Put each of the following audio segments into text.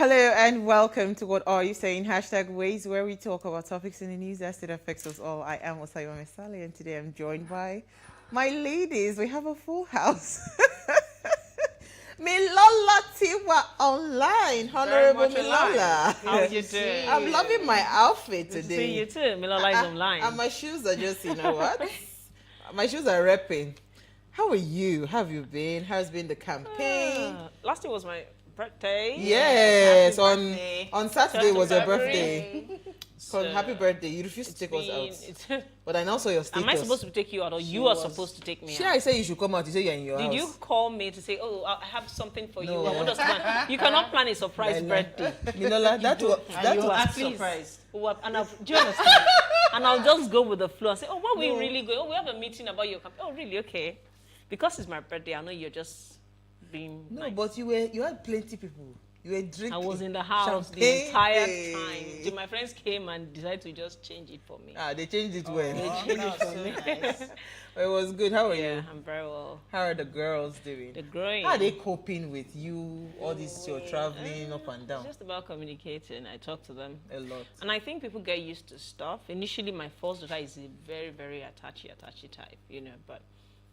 Hello and welcome to What Are You Saying? #Ways, where we talk about topics in the news as it affects us all. I am Osayo Mesali, and today I'm joined by my ladies. We have a full house. Milola Tiwa online, Honorable Milola. How are you doing? I'm loving my outfit Good today. to see you too. Milola is online. And my shoes are just, you know what? My shoes are repping. How are you? How have you been? How's been the campaign? Last year was my birthday. Yes, Happy on Saturday was your February. birthday. So Happy birthday. You refused to take us out. But I now saw your status. Am I supposed to take you out, or you are supposed to take me Sure, out? I say you should come out. You say you're in your house. Did you call me to say, oh, I have something for No. you? I want us to plan. You cannot plan a surprise birthday. Minola, that was surprise. Do you understand? And I'll just go with the flow and say, oh, what we really going? Oh, we have a meeting about your campaign. Oh, really? Okay. Because it's my birthday, I know you're just being nice. But you had plenty people. You were drinking. I was in the house the entire time. So my friends came and decided to just change it for me. They changed it when? They changed it for me. Nice. It was good. How are you? Yeah, I'm very well. How are the girls doing? They're growing. How are they coping with you, all this, you're traveling up and down? It's just about communicating. I talk to them a lot. And I think people get used to stuff. Initially, my first daughter is a very, very attachy type, you know, but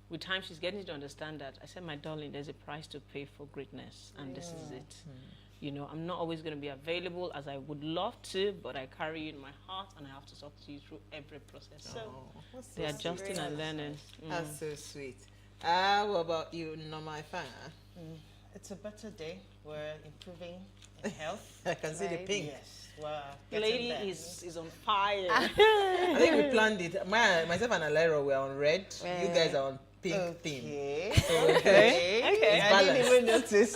with time, she's getting to understand that. I said, my darling, there's a price to pay for greatness, and this is it. You know, I'm not always going to be available as I would love to, but I carry you in my heart, and I have to talk to you through every process. So they're adjusting and learning. That's so sweet. What about you, Norma Ifan? It's a better day. We're improving in health. I can see the pink. Yes, we're The lady is on fire. I think we planned it. Myself and Alero were on red. You guys are on pink theme. So Okay. I didn't even notice.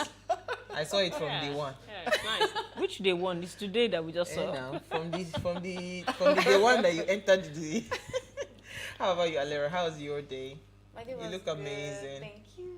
I saw it from day one. Yeah, it's nice. Which day one? It's today that we just saw. Now, from the day one that you entered the. How about you, Alera? How's your day? My day You was look good. amazing. Thank you.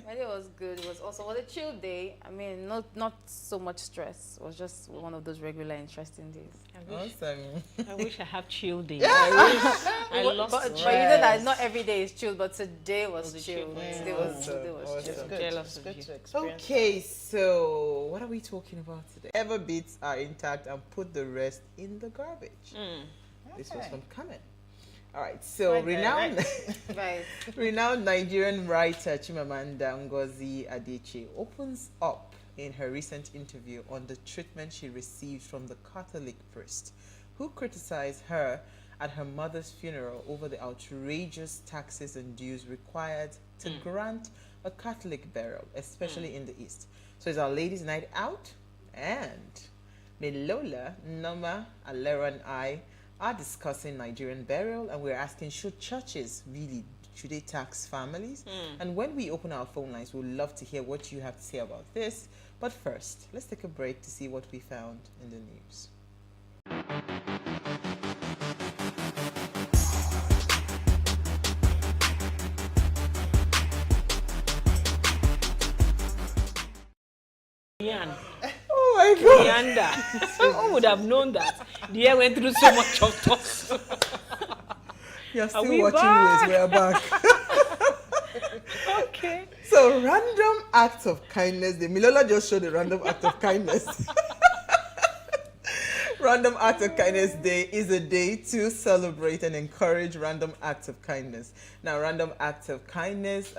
My day was good. It was also a chill day. I mean, not so much stress. It was just one of those regular interesting days. Awesome. I wish I have chill days. I lost but you know that not every day is chill, but today was chill. Today was Awesome. chill. Jealous of Good you. to experience. Okay, so what are we talking about today? Ever bits are intact and put the rest in the garbage. This was from Kamen. All right, so renowned renowned Nigerian writer Chimamanda Ngozi Adichie opens up in her recent interview on the treatment she received from the Catholic priest who criticized her at her mother's funeral over the outrageous taxes and dues required to grant a Catholic burial, especially in the East. So it's our ladies' night out, and Milola, Noma, Alera, and I are discussing Nigerian burial, and we're asking, should churches should they tax families? And when we open our phone lines, we'd love to hear what you have to say about this. But first, let's take a break to see what we found in the news. Oh my God! Yanda. Who would have known that? The year went through so much of toss. You're still we watching back? this. We're back. Okay. So, random acts of kindness. The Milola just showed a random act of kindness. Random Act of Kindness Day is a day to celebrate and encourage random acts of kindness. Now, Random Acts of Kindness,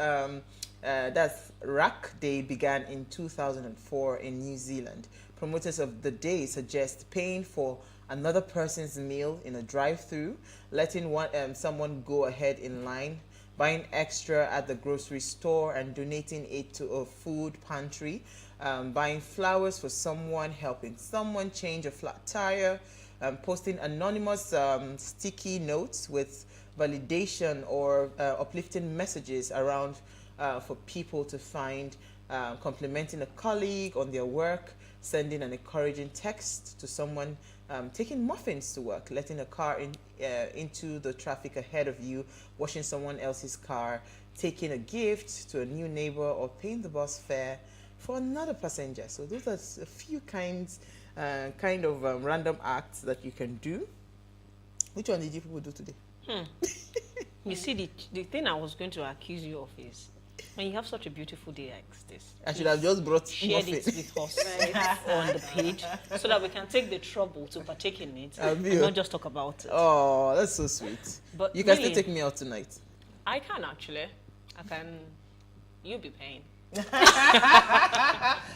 that's RAC Day, began in 2004 in New Zealand. Promoters of the day suggest paying for another person's meal in a drive-through, letting someone go ahead in line, buying extra at the grocery store and donating it to a food pantry, buying flowers for someone, helping someone change a flat tire, posting anonymous sticky notes with validation or uplifting messages around for people to find, complimenting a colleague on their work, sending an encouraging text to someone, taking muffins to work, letting a car into the traffic ahead of you, washing someone else's car, taking a gift to a new neighbor, or paying the bus fare for another passenger. So those are a few kind of random acts that you can do. Which one did you people do today? You see, the thing I was going to accuse you of is When you have such a beautiful day like this, I should have just brought shared muffin. it with us on the page so that we can take the trouble to partake in it Have and you? not just talk about it. Oh, that's so sweet. But You can really, still take me out tonight. I can actually. I can. You'll be paying.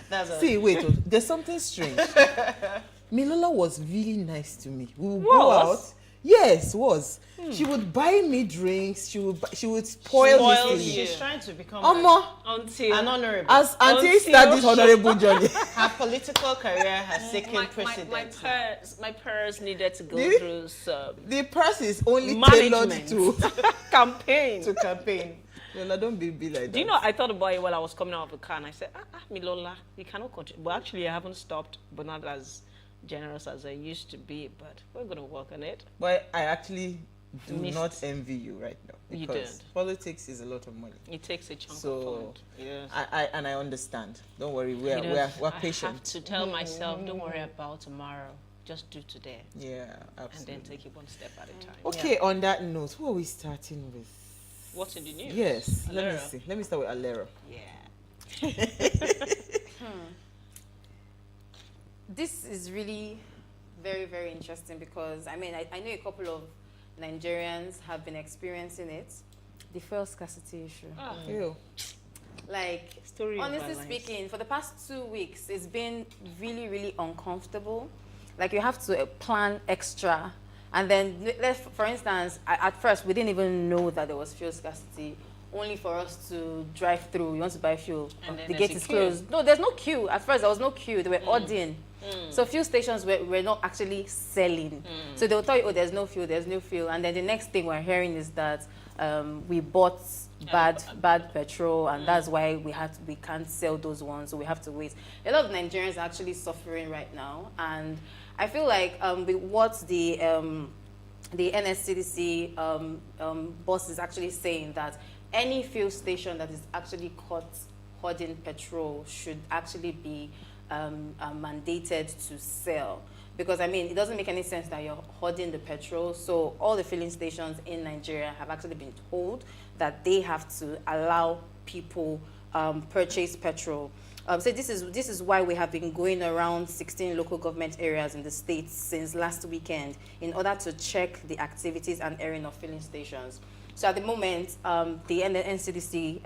That's a, See, wait, there's something strange. Milola was really nice to me. We would go Was? out. Yes, was. She would buy me drinks. She would spoil me. Spoil for you. she's trying to become Omo, Until an honorable. as until Until start this honorable journey. Her political career has taken my precedence. purse needed to go Did it? through some The purse is only tailored management to. campaign. to campaign. Milola, don't be like that. Do you know, I thought about it while I was coming out of the car and I said, Milola, you cannot continue. Well, actually, I haven't stopped, but not as generous as I used to be, but we're going to work on it. But I actually do Missed. not envy you right now. You Because don't. politics is a lot of money. It takes a chunk So, of fund. Yes. I understand. Don't worry, You we're know, I patient. have to tell myself, don't worry about tomorrow. Just do today. Yeah, And absolutely. then take it one step at a time. Okay, on that note, who are we starting with? What's in the news? Yes, let me Alera. see. Let me start with Alera. Yeah. This is really very, very interesting because, I mean, I know a couple of Nigerians have been experiencing it. The fuel scarcity issue. Ah, Ew. Like, story of honestly our lives. speaking, for the past 2 weeks, it's been really, really uncomfortable. Like, you have to plan extra. And then, for instance, at first, we didn't even know that there was fuel scarcity. Only for us to drive through. You want to buy fuel. And then The there's gate a is queue. closed. No, there's no queue. At first, there was no queue. They were ordering. So fuel stations were not actually selling. So they'll tell you, oh, there's no fuel. And then the next thing we're hearing is that we bought bad petrol, and that's why we can't sell those ones, so we have to wait. A lot of Nigerians are actually suffering right now, and I feel like with what the NSCDC boss is actually saying, that any fuel station that is actually caught hoarding petrol should actually be mandated to sell. Because, I mean, it doesn't make any sense that you're hoarding the petrol. So all the filling stations in Nigeria have actually been told that they have to allow people purchase petrol. So this is why we have been going around 16 local government areas in the states since last weekend in order to check the activities and airing of filling stations. So at the moment, the NCDC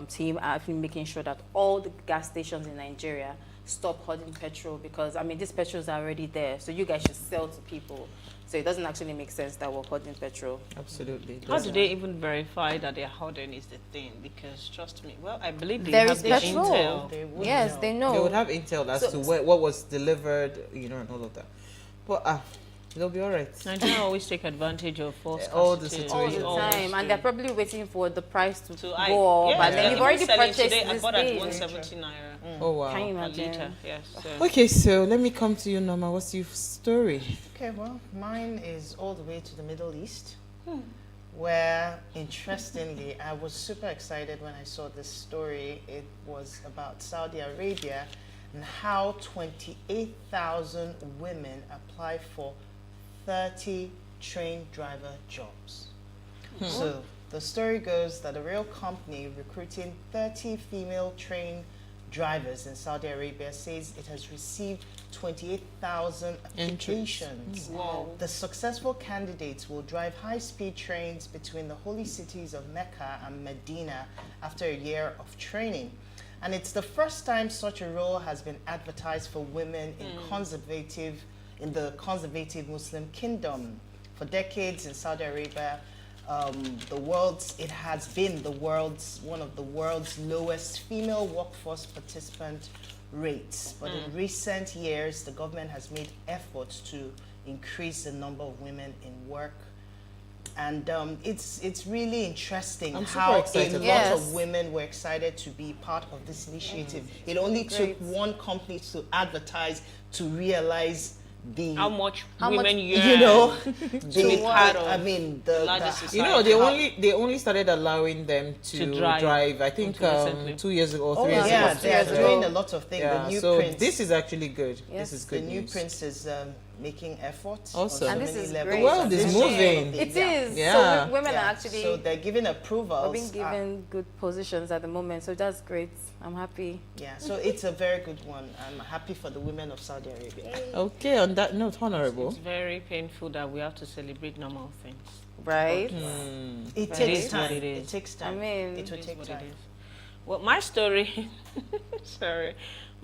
team are actually making sure that all the gas stations in Nigeria stop hoarding petrol, because, I mean, these petrols are already there. So you guys should sell to people. So it doesn't actually make sense that we're hoarding petrol. Absolutely. How do they even verify that they're hoarding is the thing? Because trust me, well, I believe they There have is the petrol. intel. They would Yes, know. they know. They would have intel as So- to what was delivered, and all of that. But they'll be all right. Nigeria always take advantage of false All the scarcity. all the situation. Always time, do. and they're probably waiting for the price to So go up, and then you've even already selling purchased today, I this bought at thing. 170 naira Oh wow. Can you per imagine? liter. Yes. So. Okay, so let me come to you, Norma. What's your story? Okay, well, mine is all the way to the Middle East, where, interestingly, I was super excited when I saw this story. It was about Saudi Arabia and how 28,000 women apply for 30 train driver jobs. So the story goes that a real company recruiting 30 female train drivers in Saudi Arabia says it has received 28,000 applications. Wow. The successful candidates will drive high-speed trains between the holy cities of Mecca and Medina after a year of training. And it's the first time such a role has been advertised for women in the conservative Muslim kingdom. For decades in Saudi Arabia, it has been one of the world's lowest female workforce participant rates. But in recent years, the government has made efforts to increase the number of women in work. And it's really interesting I'm super how excited. a lot Yes. of women were excited to be part of this initiative. It only took one company to advertise to realize How much How women much- yearn you know, to be part of I mean, largest the society. They only started allowing them to drive I think until recently. 2 years ago or oh 3 years yeah, ago. they are So- doing a lot of things. Yeah, the new so prince, this is actually good. Yes. This is the good new news. prince is making efforts. Awesome. On And so this many is levels. great. The world And is this one moving. of the- It is. Yeah. So women Yeah. are actually So they're giving approvals. are being given good positions at the moment. So that's great. I'm happy. Yeah, so it's a very good one. I'm happy for the women of Saudi Arabia. Okay, on that note, Honorable. It's very painful that we have to celebrate normal things. Right? It But takes it is time. what it is. It takes time. I mean, it will It is take what time. it is. Well, my story, sorry,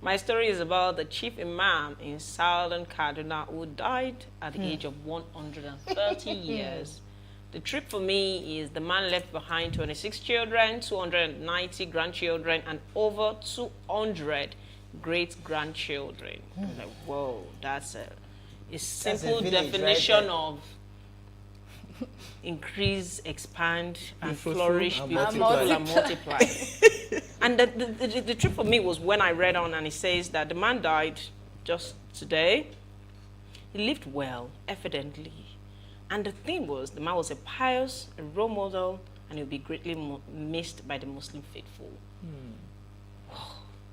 my story is about the chief imam in southern Kaduna who died at the age of 130 years. The trip for me is the man left behind 26 children, 290 grandchildren, and over 200 great-grandchildren. I'm like, whoa, that's a simple village right definition there. of increase, expand, and Be fruitful flourish, and be multiply. fruitful and multiply. And the trip for me was when I read on and it says that the man died just today. He lived well, evidently. And the thing was, the man was a pious, a role model, and he'll be greatly missed by the Muslim faithful.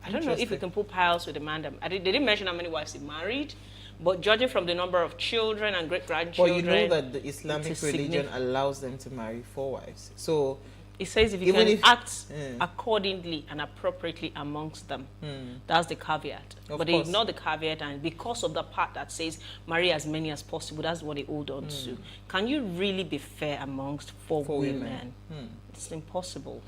I don't know if we Interesting. can put pious with the man. They didn't mention how many wives he married, but judging from the number of children and But great-grandchildren, you know that the Islamic is religion significant. allows them to marry 4 wives. So it says if you even can if- act Yeah. accordingly and appropriately amongst them, that's the caveat. Of But they course. ignore the caveat, and because of the part that says marry as many as possible, that's what they hold on to. Can you really be fair amongst four women? It's impossible.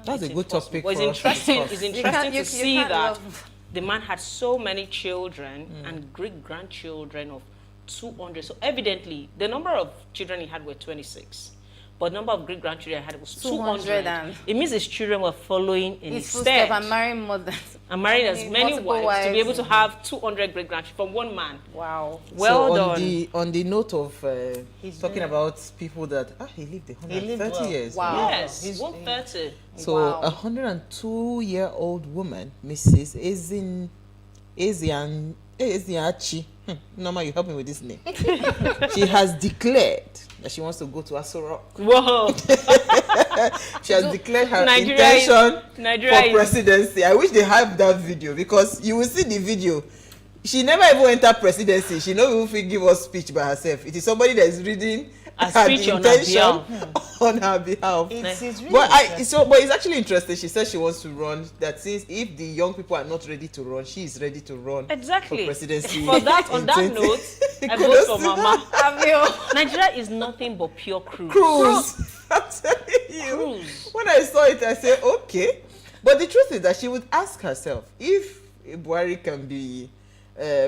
that's a It's good impossible. topic But for it's us to interesting. discuss. It's You interesting can't- to you see can't that love- the man had so many children and great grandchildren of 200. So evidently, the number of children he had were 26. But the number of great grandchildren he had was 200. 200 and- It means his children were following in his His footstep steps and marrying mothers. and married as many multiple wives to be able wives. to have 200 great grandchildren from one man. Wow. Well so done. on the note of He's talking doing- about people that he lived 130 He lived well. years. Wow. Yes, He's- 130. So Wow. a 102-year-old woman, Mrs. Eziachi. Norma, you help me with this name. She has declared that she wants to go to Aso Rock. Whoa. She has declared her Nigeria is- intention Nigeria for is- presidency. I wish they have that video because you will see the video. She never even entered presidency. She never even give us speech by herself. It is somebody that is reading A her speech on her intention on her behalf. It's really But interesting. but it's actually interesting. She says she wants to run. That since if the young people are not ready to run, she is ready to run Exactly. for presidency. For that, on in that 20 note, I vote Kudos for to Mama. Have you? Nigeria is nothing but pure cruise. Cruise. I'm telling you. Cruise. When I saw it, I said, okay. But the truth is that she would ask herself if Buhari can be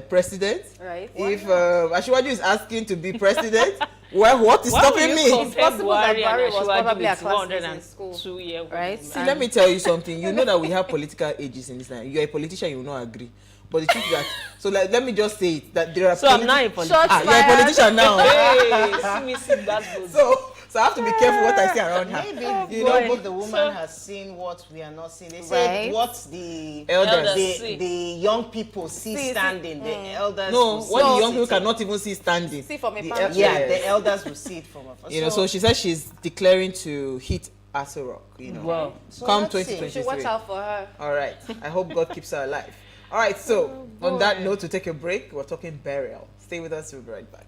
president. Right. If Ashwaju is asking to be president, well, what is Why stopping will me? you compare possible that Buhari Buhari and was Ashwaju probably a with classmate in school, 102-year-old right? woman? See, let me tell you something. You know that we have political ages in this land. You're a politician, you will not agree. But the truth is that, so let me just say it, that there are So I'm not a politician. Shots you're a fired. politician now. Hey, see me see that goes. So I have to be careful what I say around her. Maybe You maybe know, the woman So- has seen what we are not seeing. They say Right. what the Elders. See. the young people see See, standing, the elders. No, will see what the it young people sitting. cannot even see standing. See from a The palm el- tree. Yeah, Yes. the elders will see it from afar. You know, so she says she's declaring to hit Aso Rock, you know. Wow. So Come let's see. You 2023. should watch out for her. All right. I hope God keeps her alive. All right. So on that note, to take a break, we're talking burial. Stay with us. We'll be right back.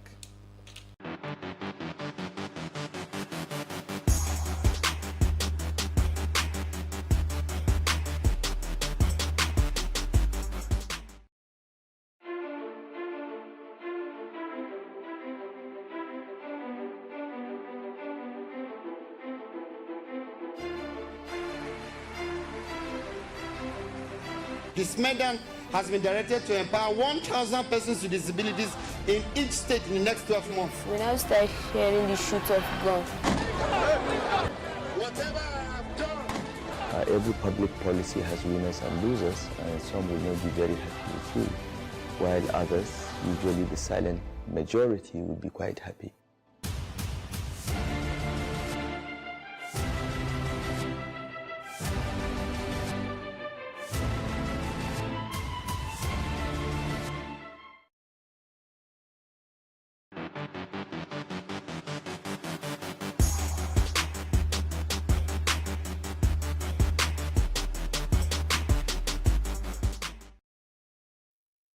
This Medan has been directed to empower 1,000 persons with disabilities in each state in the next 12 months. We now start hearing the shoot of guns. Whatever I have done. Every public policy has winners and losers, and some will not be very happy with you, while others, usually the silent majority, will be quite happy.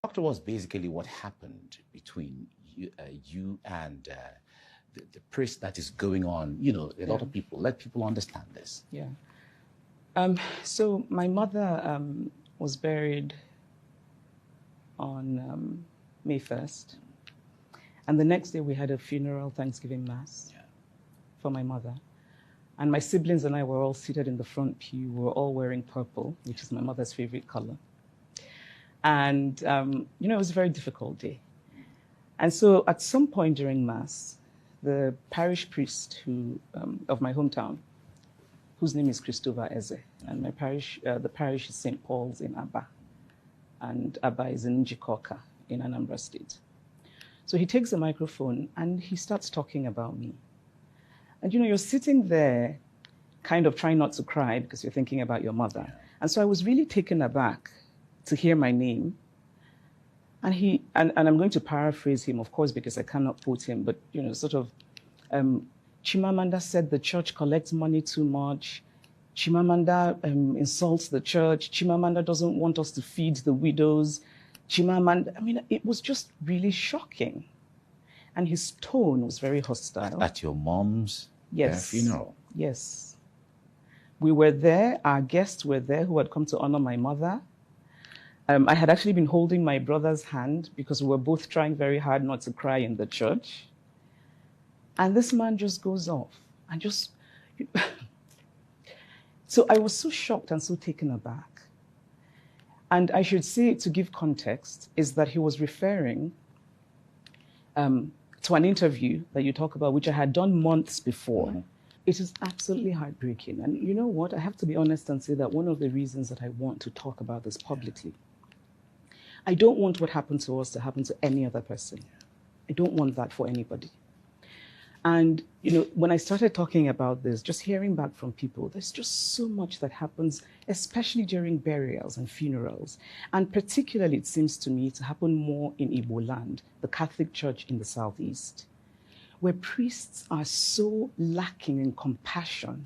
Doctor, was basically what happened between you and the priest that is going on. You know, a lot of people, let people understand this. Yeah. So my mother was buried on May 1st. And the next day we had a funeral Thanksgiving Mass for my mother. And my siblings and I were all seated in the front pew. We were all wearing purple, which is my mother's favorite color. And, you know, it was a very difficult day. And so at some point during Mass, the parish priest of my hometown, whose name is Christopher Eze, and my parish, the parish is St. Paul's in Aba, and Aba is in Njikoka in Anambra State. So he takes the microphone and he starts talking about me. And you know, you're sitting there kind of trying not to cry because you're thinking about your mother. And so I was really taken aback to hear my name. And I'm going to paraphrase him, of course, because I cannot quote him, but you know, sort of, Chimamanda said the church collects money too much. Chimamanda insults the church. Chimamanda doesn't want us to feed the widows. Chimamanda, I mean, it was just really shocking. And his tone was very hostile. At your mom's funeral? Yes. We were there, our guests were there who had come to honor my mother. I had actually been holding my brother's hand because we were both trying very hard not to cry in the church. And this man just goes off and just... So I was so shocked and so taken aback. And I should say, to give context, is that he was referring to an interview that you talk about, which I had done months before. Mm-hmm. It is absolutely heartbreaking. And you know what? I have to be honest and say that one of the reasons that I want to talk about this publicly, I don't want what happened to us to happen to any other person. I don't want that for anybody. And, you know, when I started talking about this, just hearing back from people, there's just so much that happens, especially during burials and funerals. And particularly, it seems to me, to happen more in Igbo land, the Catholic Church in the Southeast, where priests are so lacking in compassion.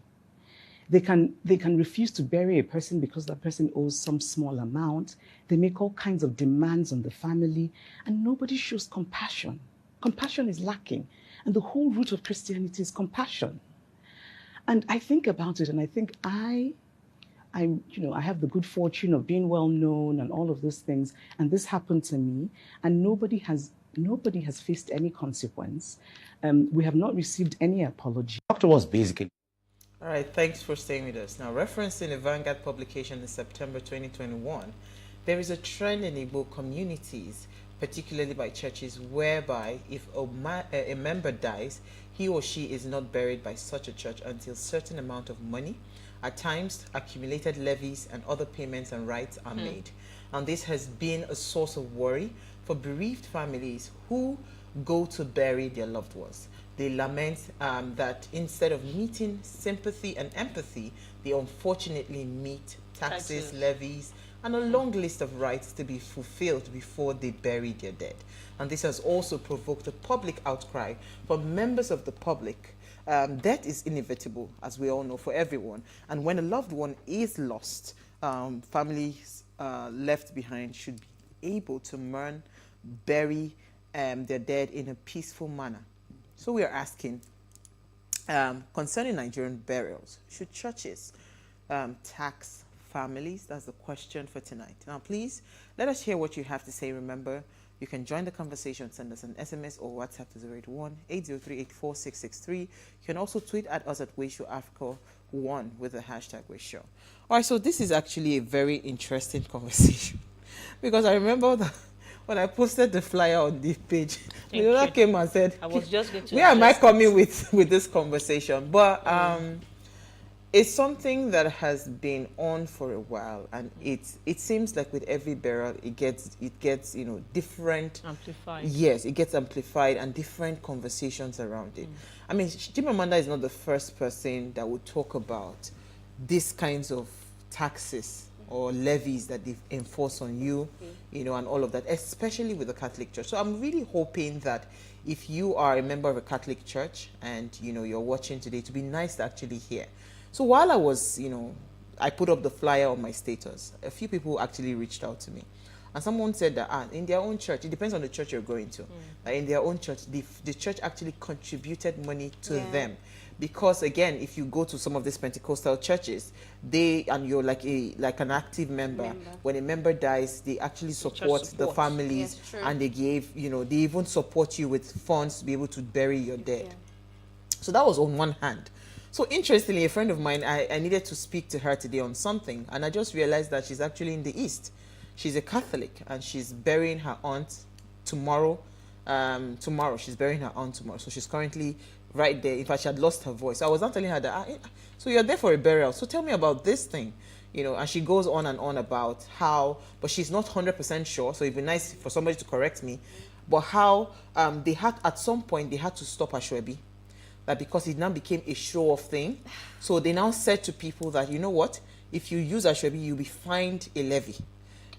They can refuse to bury a person because that person owes some small amount. They make all kinds of demands on the family, and nobody shows compassion. Compassion is lacking. And the whole root of Christianity is compassion. And I think about it, and I think I have the good fortune of being well known and all of those things, and this happened to me, and nobody has faced any consequence. We have not received any apology. Doctor was basically... All right, thanks for staying with us. Now, referencing a Vanguard publication in September 2021, there is a trend in Igbo communities, particularly by churches, whereby if a member dies, he or she is not buried by such a church until a certain amount of money, at times accumulated levies and other payments and rights are made. And this has been a source of worry for bereaved families who go to bury their loved ones. They lament that instead of meeting sympathy and empathy, they unfortunately meet taxes, levies, and a long list of rights to be fulfilled before they bury their dead. And this has also provoked a public outcry from members of the public. Death is inevitable, as we all know, for everyone. And when a loved one is lost, families left behind should be able to mourn, bury their dead in a peaceful manner. So we are asking, concerning Nigerian burials, should churches tax families? That's the question for tonight. Now, please, let us hear what you have to say. Remember, you can join the conversation, send us an SMS or WhatsApp to 081-803-84663. You can also tweet at us at PlusTvAfrica1 with the hashtag WeShow. All right, so this is actually a very interesting conversation because I remember that when I posted the flyer on the page, Leola came and said, I was just going to where am I coming with this conversation? But it's something that has been on for a while, and it seems like with every burial, it gets different amplified. Yes, it gets amplified and different conversations around it. I mean, Chimamanda is not the first person that would talk about these kinds of taxes or levies that they enforce on you, and all of that, especially with the Catholic Church. So I'm really hoping that if you are a member of a Catholic Church and you're watching today, to be nice to actually hear. So while I was, I put up the flyer on my status, a few people actually reached out to me. And someone said that in their own church, it depends on the church you're going to. Like in their own church, the church actually contributed money to them. Because again, if you go to some of these Pentecostal churches, you're like an active member. When a member dies, they actually support the families, and they gave, they even support you with funds to be able to bury your dead. So that was on one hand. So interestingly, a friend of mine, I needed to speak to her today on something, and I just realized that she's actually in the East. She's a Catholic, and she's burying her aunt tomorrow. She's burying her aunt tomorrow. So she's currently right there. In fact, she had lost her voice. So I was not telling her that, so you're there for a burial. So tell me about this thing, and she goes on and on about how, but she's not 100% sure. So it'd be nice for somebody to correct me, but how at some point they had to stop Ashwebi, that because it now became a show-off thing. So they now said to people that, you know what, if you use Ashwebi, you'll be fined a levy,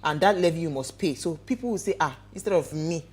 and that levy you must pay. So people will say, instead of me,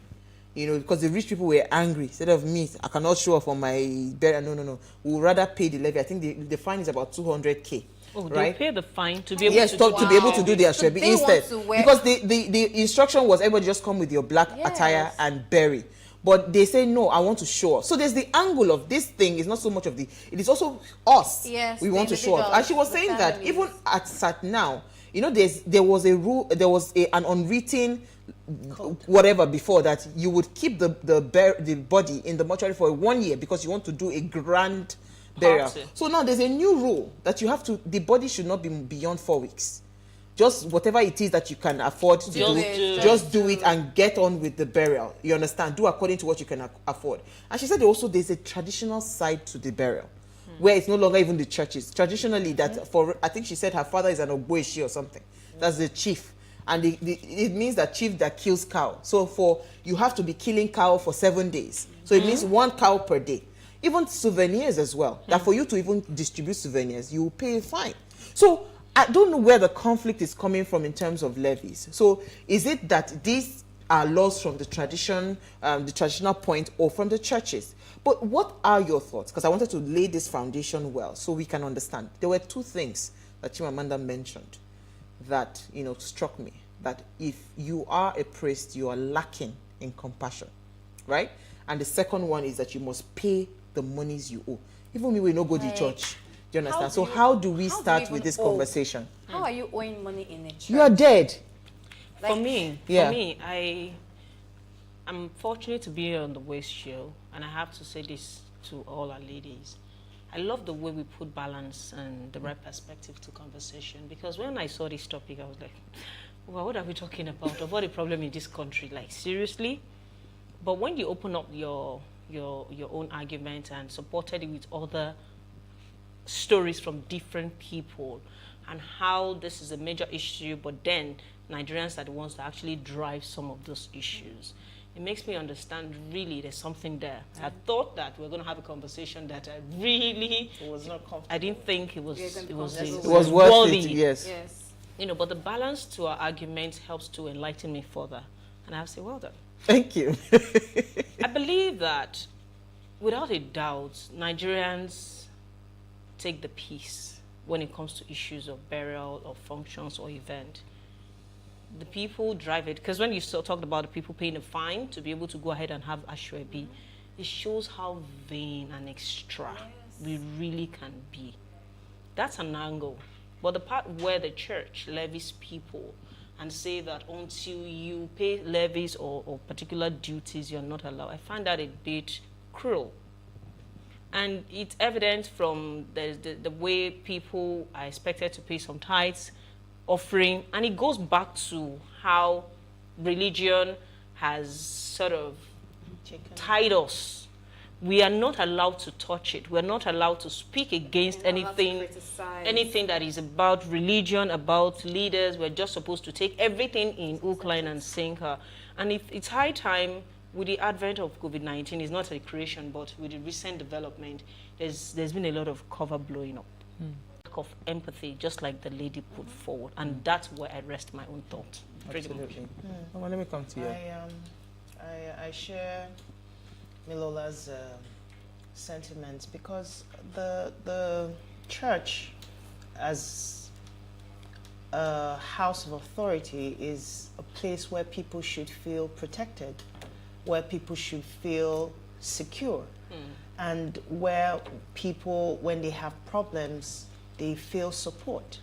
because the rich people were angry. Instead of me, I cannot show up on my burial. No. We'll rather pay the levy. I think the fine is about 200K. Oh, right? They pay the fine to be able to be able to do the Ashwebi instead. Wear... Because the instruction was everybody just come with your black attire and bury. But they say, no, I want to show up. So there's the angle of this thing. Is not so much of it is also us. Yes, we want to show up. And she was saying that even at SAT now, there was a rule, there was an unwritten whatever before that you would keep the body in the mortuary for 1 year because you want to do a grand burial. So now there's a new rule that the body should not be beyond 4 weeks. Just whatever it is that you can afford to just do it and get on with the burial. You understand? Do according to what you can afford. And she said also there's a traditional side to the burial, where it's no longer even the churches. Traditionally, I think she said her father is an Ogboishi or something. That's the chief. And it means that chief that kills cow. So you have to be killing cow for 7 days. So it means 1 cow per day. Even souvenirs as well. That for you to even distribute souvenirs, you will pay a fine. So I don't know where the conflict is coming from in terms of levies. So is it that these are laws from the traditional point, or from the churches? But what are your thoughts? Because I wanted to lay this foundation well so we can understand. There were 2 things that Chimamanda mentioned that struck me. That if you are a priest, you are lacking in compassion, right? And the second one is that you must pay the monies you owe. Even me, we no go to church. Do you understand? So how do we start with this conversation? How are you owing money in a church? You are dead. For me, I'm fortunate to be on the Waste Show, and I have to say this to all our ladies. I love the way we put balance and the right perspective to conversation, because when I saw this topic, I was like, well, what are we talking about? Of what a problem in this country? Like, seriously? But when you open up your own argument and supported it with other stories from different people and how this is a major issue, but then Nigerians are the ones that actually drive some of those issues, it makes me understand really there's something there. I thought that we were going to have a conversation that I really was not comfortable. I didn't think it was worth it. Yes. But the balance to our argument helps to enlighten me further, and I have to say, well done. Thank you. I believe that without a doubt, Nigerians take the piece when it comes to issues of burial or functions or event. The people drive it, because when you talked about the people paying a fine to be able to go ahead and have Ashwebi, it shows how vain and extra we really can be. That's an angle. But the part where the church levies people and say that until you pay levies or particular duties, you're not allowed, I find that a bit cruel. And it's evident from the way people are expected to pay some tithes, offering, and it goes back to how religion has sort of tied us. We are not allowed to touch it. We're not allowed to speak against anything that is about religion, about leaders. We're just supposed to take everything in hook, line, and sinker. And it's high time, with the advent of COVID-19, it's not a creation, but with the recent development, there's been a lot of cover blowing up. Of empathy, just like the lady put forward, and that's where I rest my own thought. Absolutely. Well, let me come to you. I share Milola's sentiments, because the church, as a house of authority is a place where people should feel protected, where people should feel secure, and where people, when they have problems, they feel support.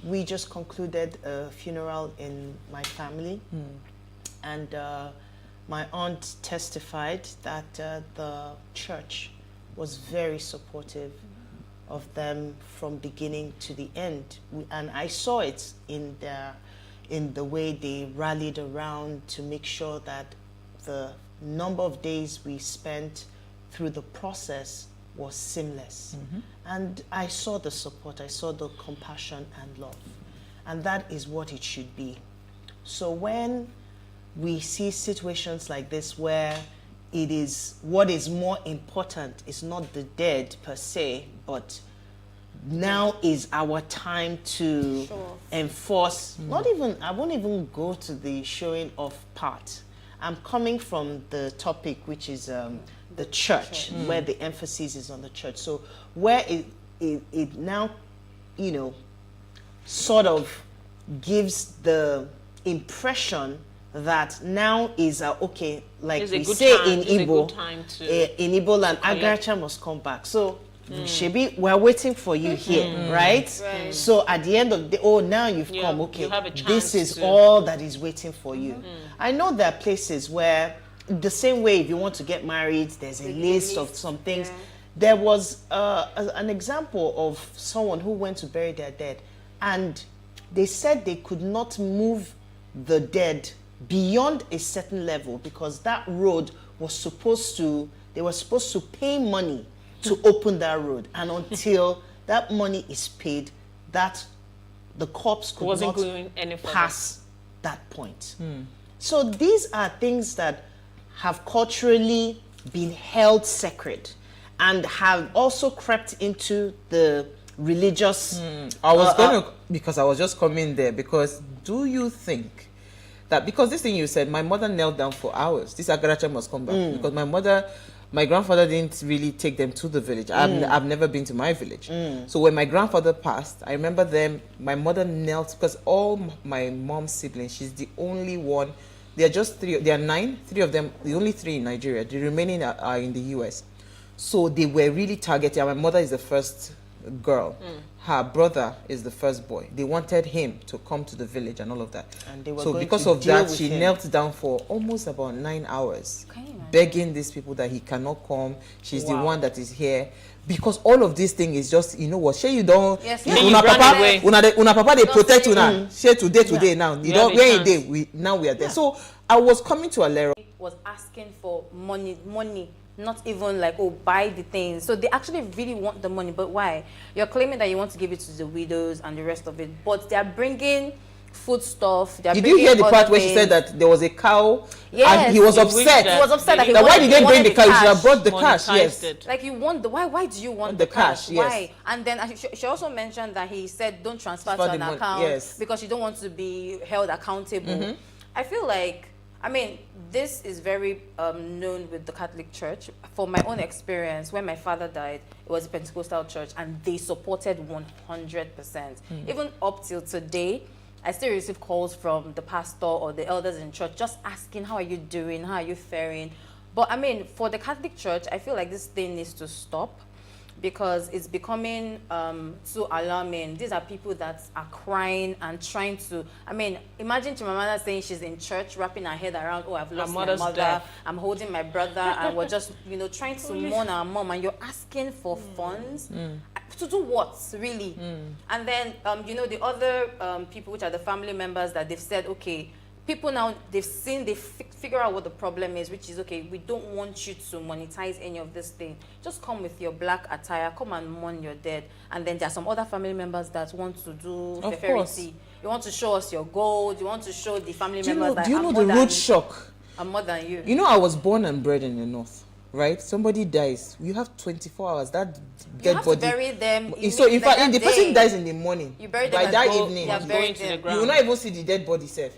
We just concluded a funeral in my family, and my aunt testified that the church was very supportive of them from beginning to the end, and I saw it in the way they rallied around to make sure that the number of days we spent through the process was seamless. And I saw the support, I saw the compassion and love, and that is what it should be. So when we see situations like this where it is, what is more important is not the dead per se, but now is our time to enforce, not even, I won't even go to the showing of part. I'm coming from the topic, which is the church, where the emphasis is on the church. So where it now, you know, sort of gives the impression that now is okay, like we say in Igbo, in Igbo land, Agaracha must come back. So Shebi, we're waiting for you here, right? So at the end of the day, oh, now you've come, okay, this is all that is waiting for you. I know there are places where, the same way if you want to get married, there's a list of some things. There was an example of someone who went to bury their dead, and they said they could not move the dead beyond a certain level because that road was supposed to, they were supposed to pay money to open that road, and until that money is paid, that the corpse could not pass that point. So these are things that have culturally been held sacred and have also crept into the religious. I was going to, because I was just coming there, because do you think that, because this thing you said, my mother knelt down for hours, this Agaracha must come back, because my grandfather didn't really take them to the village. I've never been to my village. So when my grandfather passed, I remember my mother knelt, because all my mom's siblings, she's the only one. There are just three, there are 9, 3 of them, the only 3 in Nigeria. The remaining are in the US. So they were really targeted. My mother is the first girl. Her brother is the first boy. They wanted him to come to the village and all of that. And they were so because of that, she knelt down for almost about 9 hours, begging these people that he cannot come. She's the one that is here. Because all of this thing is just, you know what, share you don't, una papa they protect you now. Share today now. You don't, where you day, now we are there. So I was coming to Alero. Was asking for money, not even like, oh, buy the things. So they actually really want the money, but why? You're claiming that you want to give it to the widows and the rest of it, but they're bringing food stuff. Did you hear the part where she said that there was a cow? Yes. And he was upset. He was upset that he why did they bring the cow? You should have brought the cash. Yes. Like you want the why do you want the cash? Yes. Why? And then she also mentioned that he said don't transfer to an account because you don't want to be held accountable. I feel like, I mean, this is very known with the Catholic Church. For my own experience, when my father died, it was a Pentecostal church, and they supported 100%. Even up till today, I still receive calls from the pastor or the elders in church just asking, how are you doing? How are you faring? But I mean, for the Catholic Church, I feel like this thing needs to stop because it's becoming too alarming. These are people that are crying and trying to, I mean, imagine Chimamanda saying she's in church wrapping her head around, oh, I've lost my mother, I'm holding my brother, and we're just, you know, trying to mourn our mom, and you're asking for funds. To do what, really? And then, you know, the other people, which are the family members, that they've said, okay, people now, they've seen, they figure out what the problem is, which is, okay, we don't want you to monetize any of this thing. Just come with your black attire, come and mourn your dead. And then there are some other family members that want to do feferity. You want to show us your gold, you want to show the family members that do you know the root shock? I'm more than you. You know, I was born and bred in the north. Right, somebody dies. You have 24 hours. That dead body. To bury them. So in fact, the person dies in the morning. You bury them by that evening. You will not even see the dead body safe.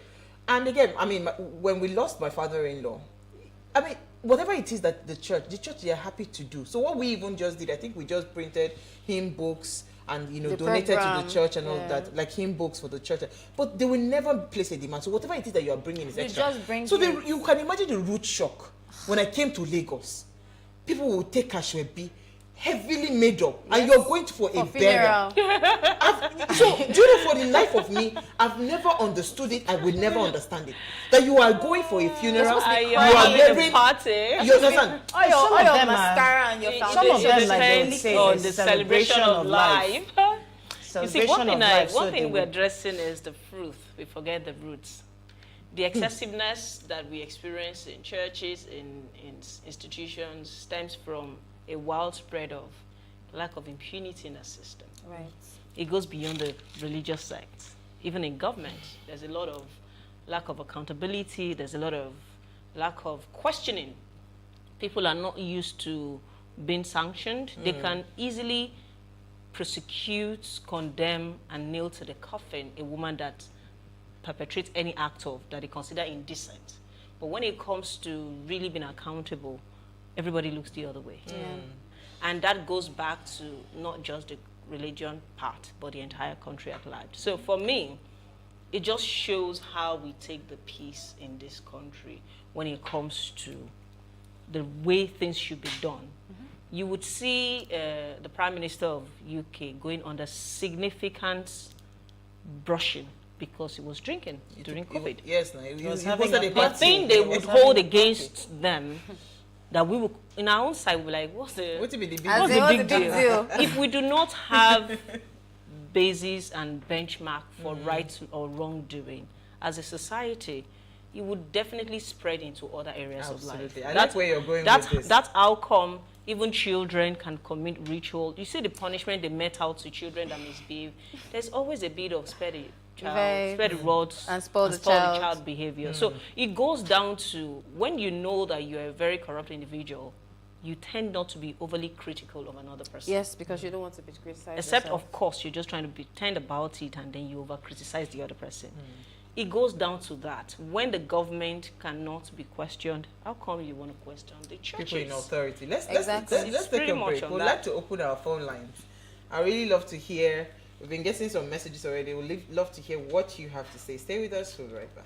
And again, I mean, when we lost my father-in-law, I mean, whatever it is that the church they are happy to do. So what we even just did, I think we just printed hymn books and The donated to program, the church and all yeah. that, like hymn books for the church. But they will never place a demand. So whatever it is that you are bringing is You extra. just bring so it. you can imagine the root shock when I came to Lagos. People will take Ashwebi, heavily made up, and you're going for a burial. So, do you know, for the life of me, I've never understood it. I will never understand it. That you are going for a funeral, you are wearing party. You understand? All your them mascara and your It Some of them, depends like they would say, on is the celebration of life. You see, Celebration of life, so one they thing we're would- addressing is the fruit. We forget the roots. The excessiveness that we experience in churches, in institutions, stems from a wild spread of lack of impunity in the system. Right. It goes beyond the religious sects. Even in government, there's a lot of lack of accountability. There's a lot of lack of questioning. People are not used to being sanctioned. They can easily prosecute, condemn, and nail to the coffin a woman that perpetrates any act of that they consider indecent. But when it comes to really being accountable, everybody looks the other way. And that goes back to not just the religion part, but the entire country at large. So for me, it just shows how we take the peace in this country when it comes to the way things should be done. You would see the Prime Minister of UK going under significant brushing because he was drinking during COVID. Yes, no, he was he having hosted a a The party. thing they He would was having hold a against them, that we will, in our own side, we're like, what's the What will be the big As what's in, the what's big the big deal? deal? If we do not have basis and benchmark for right or wrongdoing as a society, it would definitely spread into other areas of life. Absolutely. I like where you're going that's, with this. That's how come even children can commit ritual. You see the punishment they met out to children that misbehave. There's always a bit of spare the Very. rods And spoil the child. behavior. So it goes down to when you know that you're a very corrupt individual, you tend not to be overly critical of another person. Yes, because you don't want to be criticized. Except, yourself. of course, you're just trying to pretend about it and then you over-criticize the other person. It goes down to that. When the government cannot be questioned, how come you want to question the churches? people in authority. Let's Exactly. let's It's take pretty a much break. on We'd that. like to open our phone lines. I really love to hear. We've been getting some messages already. We'd love to hear what you have to say. Stay with us. We'll be right back.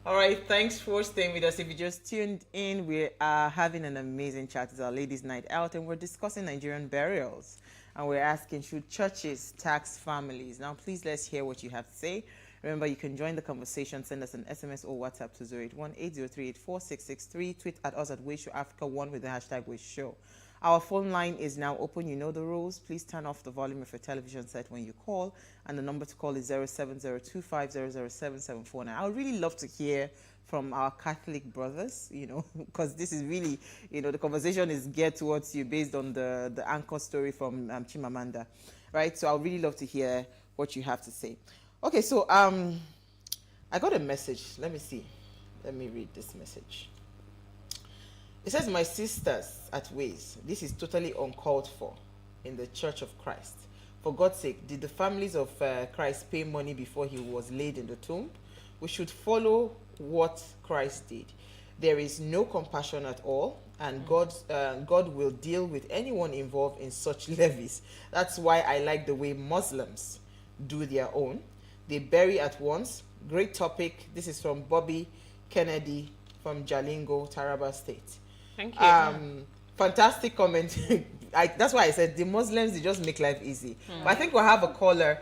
All right, thanks for staying with us. If you just tuned in, we are having an amazing chat. It's our ladies' night out, and we're discussing Nigerian burials. And we're asking, should churches tax families? Now, please let's hear what you have to say. Remember, you can join the conversation. Send us an SMS or WhatsApp to 081-803-84663. Tweet at us at PlusTvAfrica1 with the hashtag WishShow. Our phone line is now open. You know the rules. Please turn off the volume of your television set when you call. And the number to call is 07025007774. Now, I would really love to hear from our Catholic brothers, because this is really, the conversation is geared towards you based on the anchor story from Chimamanda, right? So I would really love to hear what you have to say. Okay, so I got a message. Let me see. Let me read this message. It says, my sisters at Ways, this is totally uncalled for in the Church of Christ. For God's sake, did the families of Christ pay money before he was laid in the tomb? We should follow what Christ did. There is no compassion at all, and God will deal with anyone involved in such levies. That's why I like the way Muslims do their own. They bury at once. Great topic. This is from Bobby Kennedy from Jalingo, Taraba State. Thank you. Fantastic comment. That's why I said the Muslims, they just make life easy. But I think we'll have a caller.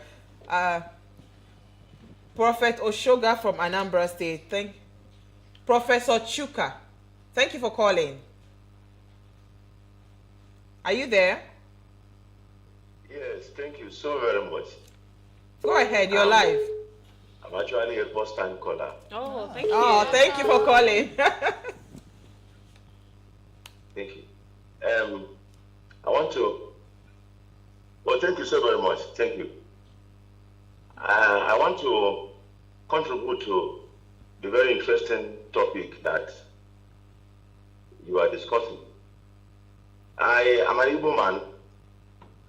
Prophet Oshoga from Anambra State. Professor Chuka. Thank you for calling. Are you there? Yes, thank you so very much. Go ahead, you're live. I'm actually a first-time caller. Oh, thank you. Oh, thank you for calling. Thank you. Well, thank you so very much. Thank you. I want to contribute to the very interesting topic that you are discussing. I am an Igbo man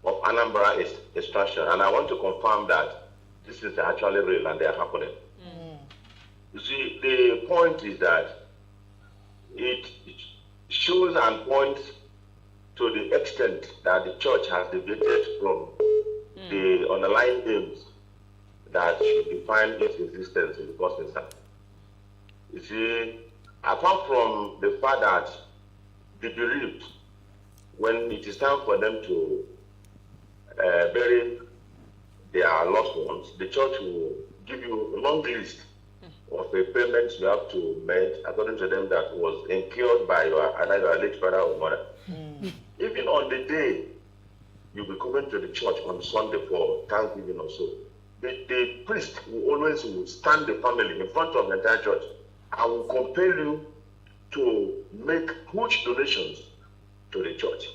of Anambra extraction, and I want to confirm that this is actually real and they are happening. You see, the point is that it shows and points to the extent that the church has deviated from the underlying aims that should define its existence in the first instance. You see, apart from the fact that the bereaved, when it is time for them to bury their loved ones, the church will give you a long list of the payments you have to make according to them that was incurred by either your late father or mother. Even on the day you'll be coming to the church on Sunday for Thanksgiving or so, the priest will stand the family in front of the entire church and will compel you to make huge donations to the church.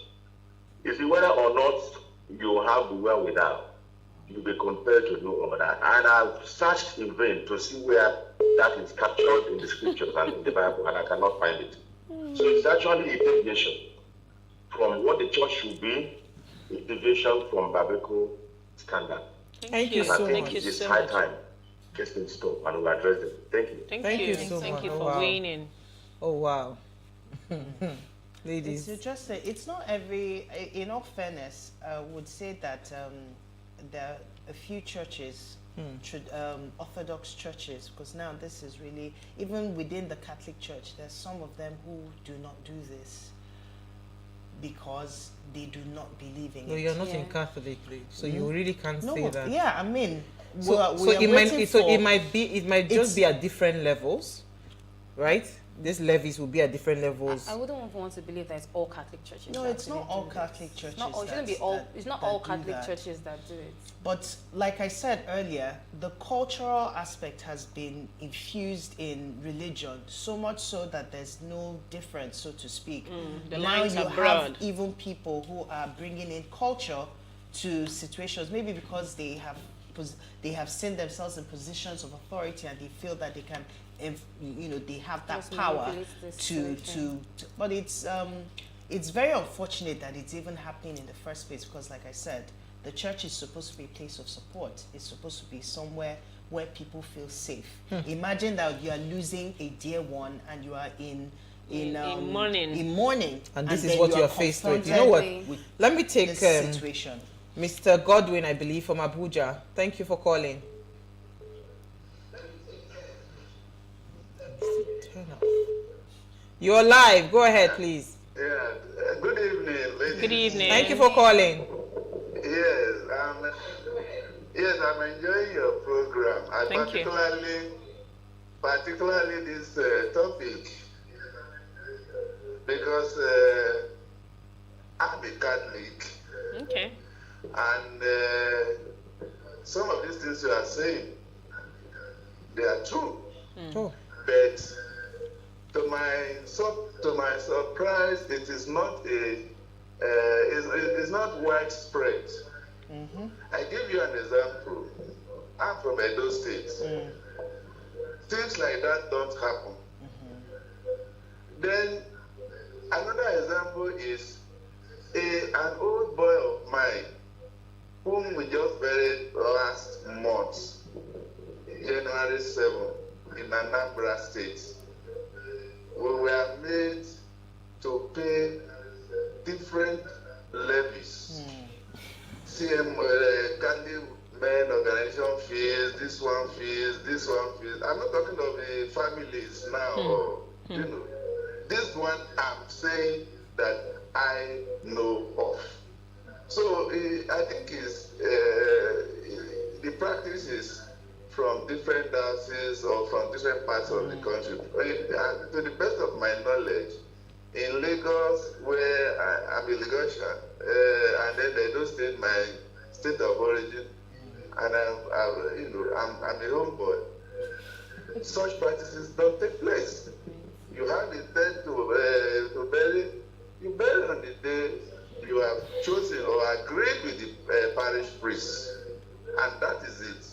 You see, whether or not you have the wherewithal, you'll be compelled to do all that. And I've searched in vain to see where that is captured in the scriptures and in the Bible, and I cannot find it. So it's actually a deviation from what the church should be, a deviation from biblical standard. Thank you so much. Thank you It's so high much. time. Just in stop and we'll address it. Thank you. Thank you. so Thank much. you Oh, for wow. weighing in. Oh, wow. Ladies. It's just it's not every. In all fairness, I would say that there are a few churches, Orthodox churches, because now this is really, even within the Catholic Church, there's some of them who do not do this because they do not believe in No, it. you're not in Catholic, so you really can't No, say that. yeah, I mean, So it might just be at different levels, right? These levies will be at different levels. I wouldn't want to believe that it's all Catholic churches. No, that it's not actually all do Catholic this. churches. Not all, it shouldn't be all. It's not all Catholic churches that do it. But like I said earlier, the cultural aspect has been infused in religion, so much so that there's no difference, so to speak. The Now lines you are have blurred. even people who are bringing in culture to situations, maybe because they have seen themselves in positions of authority and they feel that they can, they have that Just power manipulate the to. situation. But it's very unfortunate that it's even happening in the first place, because like I said, the church is supposed to be a place of support. It's supposed to be somewhere where people feel safe. Imagine that you are losing a dear one and you are in mourning, And this is then what you are faced with. You know what? Let me take this situation. Mr. Godwin, I believe, from Abuja. Thank you for calling. Turn off. You're live. Go ahead, please. Yeah. Good evening, ladies. Good evening. Thank you for calling. Yes, I'm enjoying your program. Thank you. Particularly this topic, because I'm a Catholic. Okay. And some of these things you are saying, they are true. Oh. But to my surprise, it is not it's not widespread. I give you an example. I'm from Edo State. Things like that don't happen. Then another example is an old boy of mine whom we just buried last month, January 7, in Anambra State. We were made to pay different levies. CM, Candy Men organization fees, this one fees. I'm not talking of the families now, or, this one I'm saying that I know of. So I think the practice is from different dances or from different parts of the country. To the best of my knowledge, in Lagos, where I'm a Lagosian, and then they don't state my state of origin, and I'm a homeboy. Such practices don't take place. You have intent to bury. You bury on the day you have chosen or agreed with the parish priest, and that is it.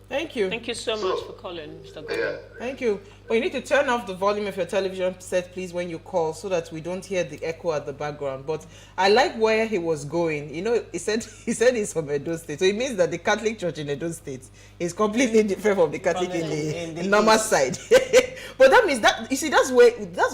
Thank you. Thank you so much for calling, Mr. Gordon. Yeah. Thank you. But you need to turn off the volume of your television set, please, when you call, so that we don't hear the echo at the background. But I like where he was going. You know, he said he's from Edo State, so it means that the Catholic Church in Edo State is completely different from the Catholic in the normal side. But that means that, you see, that's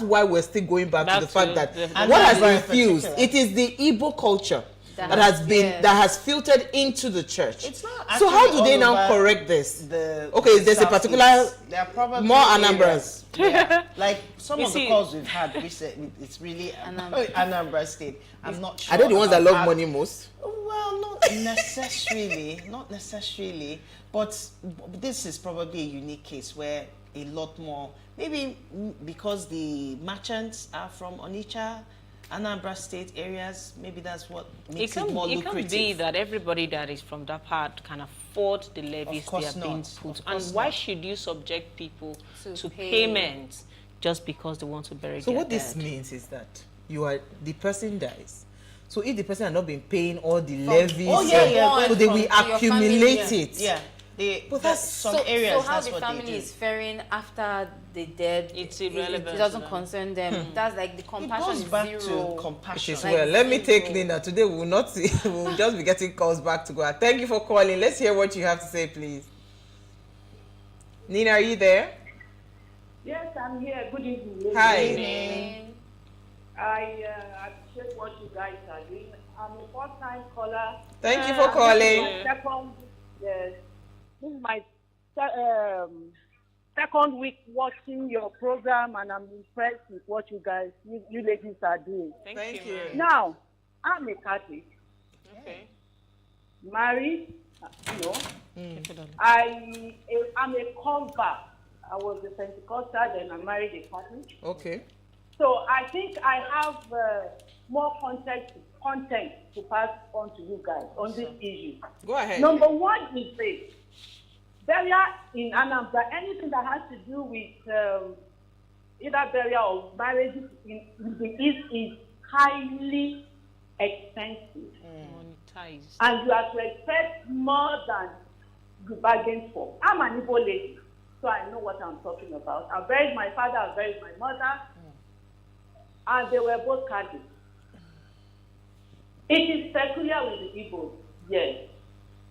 why we're still going back to the fact that what has been fused, it is the Igbo culture that has filtered into the church. It's not so how do actually they all now over correct this? Okay, there's a particular there are probably more Anambras. Yeah. Like some You of see- the calls we've had, we said it's really Anambra State. I'm not sure. Are they the ones that about love money most? Well, not necessarily, not necessarily. But this is probably a unique case where a lot more, maybe because the merchants are from Onitsha, Anambra State areas, maybe that's what makes it more lucrative. It can't be that everybody that is from that part can afford the levies they are being put. And why should you subject people to payments just because they want to bury So their what this dead? means is that the person dies. So if the person had not been paying all the levies, so they will accumulate it. Yeah. But that's some areas. So how that's the what they family do. is faring after the dead, It's irrelevant It to doesn't them. concern them. That's like the It compassion goes is back zero. to compassion. Which is Like well. Let me take zero. Linda. Today we will not see, we will just be getting calls back to go. Thank you for calling. Let's hear what you have to say, please. Nina, are you there? Yes, I'm here. Good evening. Hi. I appreciate what you guys are doing. I'm a first-time caller. Thank you for calling. Yes, this is my second week watching your program, and I'm impressed with what you ladies are doing. Thank you. Now, I'm a Catholic, Okay. married, I'm a convert. I was a Pentecostal, then I married a Catholic. Okay. So I think I have more content to pass on to you guys on this issue. Go ahead. Number one is this. Burial in Anambra, anything that has to do with either burial or marriage in the East is highly expensive. Monetized. And you have to expect more than you bargained for. I'm an Igbo lady, so I know what I'm talking about. I buried my father, I buried my mother, and they were both Catholic. It is peculiar with the Igbos, yes,